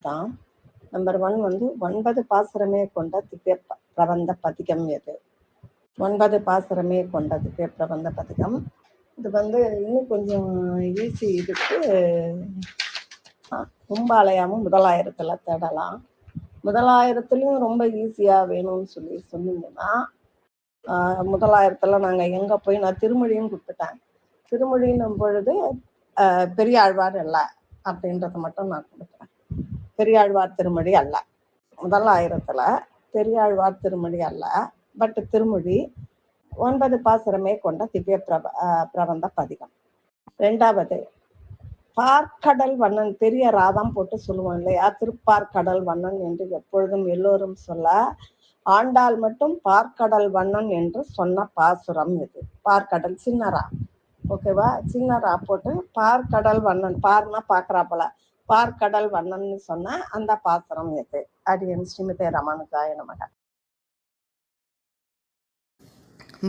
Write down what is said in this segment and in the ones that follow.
தான். நம்பர் 1 வந்து 9 பாசுரமே கொண்ட திவ்ய பிரபந்த பதிகம் எது? 9 பாசுரமே கொண்ட திவ்ய பிரபந்த பதிகம். இது வந்து இன்னும் கொஞ்சம் ஈஸி. இதுக்கு ரொம்ப அலையாமல் முதலாயிரத்தில் தேடலாம். முதலாயிரத்துலையும் ரொம்ப ஈஸியாக வேணும்னு சொன்னீங்கன்னா முதலாயிரத்தில் நாங்கள் எங்கே போய் நான் திருமொழியும் கொடுத்துட்டேன். திருமொழின்னும் பொழுது பெரியாழ்வார் அல்ல அப்படின்றத மட்டும் நான் கொடுக்குறேன். பெரியாழ்வார் திருமொழி அல்ல. முதலாயிரத்தில் பெரியாழ்வார் திருமொழி அல்ல, பட் திருமொழி 9 பாசுரமே கொண்ட திவ்ய பிரபந்த பதிகம். 2வது பார்க்கடல் வண்ணன், பெரிய ராதம் போட்டு சொல்லுவோம் இல்லையா, திருப்பார்கடல் வண்ணன் என்று எப்பொழுதும் எல்லோரும் சொல்ல, ஆண்டாள் மட்டும் பார்க்கடல் வண்ணன் என்று சொன்ன பாசுரம் இது. பார்க்கடல் சின்னரா, ஓகேவா, சின்னரா போட்டு பார்க்கடல் வண்ணன், பார்னா பார்க்கறாப்பல, பார்க்கடல் வண்ணன் சொன்ன அந்த பாசுரம் எது? அடியன் ஸ்ரீமதே ராமானுஜாய நமக.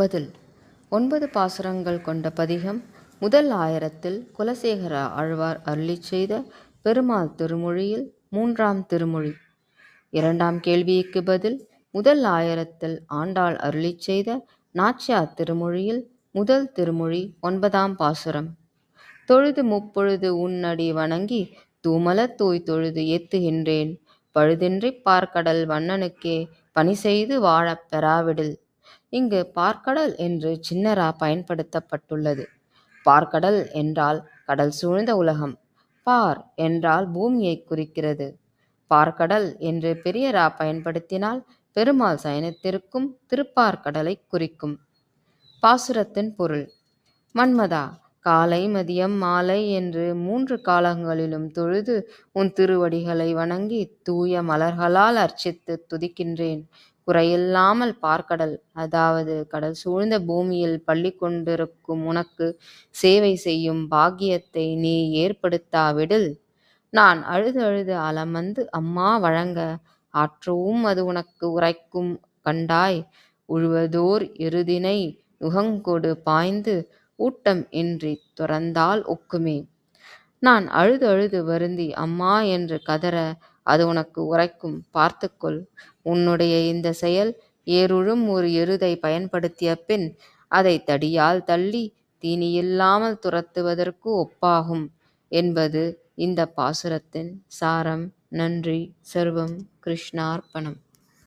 பதில்: 9 பாசுரங்கள் கொண்ட பதிகம். முதல் ஆயிரத்தில் குலசேகர ஆழ்வார் அருளிச் செய்த பெருமாள் திருமொழியில் 3ஆம் திருமொழி. 2ஆம் கேள்விக்கு பதில்: முதல் ஆயிரத்தில் ஆண்டாள் அருளிச் செய்த நாச்சியார் திருமொழியில் முதல் திருமொழி 9ஆம் பாசுரம். தொழுது முப்பொழுது உன்னடி வணங்கி தூமலர் தூய் தொழுது ஏத்துகின்றேன், பழுதின்றி பார்க்கடல் வண்ணனுக்கே பணி செய்து வாழப் பெறாவிடில். இங்கு பார்க்கடல் என்று சின்னரா பயன்படுத்தப்பட்டுள்ளது. பார்க்கடல் என்றால் கடல் சூழ்ந்த உலகம், பார் என்றால் பூமியை குறிக்கிறது. பார்க்கடல் என்று பெரியரா பயன்படுத்தினால் பெருமாள் சயனித்திருக்கும் திருப்பார்கடலை குறிக்கும். பாசுரத்தின் பொருள்: மன்மதா, காலை மதியம் மாலை என்று 3 காலங்களிலும் தொழுது உன் திருவடிகளை வணங்கி தூய மலர்களால் அர்ச்சித்து துதிக்கின்றேன். குறையில்லாமல் பார்க்கடல், அதாவது கடல் சூழ்ந்த பூமியில் பள்ளி கொண்டிருக்கும் உனக்கு சேவை செய்யும் பாக்கியத்தை நீ ஏற்படுத்தாவிடில், நான் அழுது அழுது அலம் வந்து அம்மா வழங்க ஆற்றவும் அது உனக்கு உரைக்கும் கண்டாய். உழுவதோர் எருதினை நுகங்கொடு பாய்ந்து ஊட்டம் இன்றி துறந்தால் ஒக்குமே. நான் அழுது அழுது வருந்தி அம்மா என்று கதற அது உனக்கு உரைக்கும், பார்த்துக்கொள். உன்னுடைய இந்த செயல் ஏறுழும் ஒரு எருதை பயன்படுத்திய பின் அதை தடியால் தள்ளி தீனியில்லாமல் துரத்துவதற்கு ஒப்பாகும் என்பது இந்த பாசுரத்தின் சாரம். நன்றி. சர்வம் கிருஷ்ணார்ப்பணம்.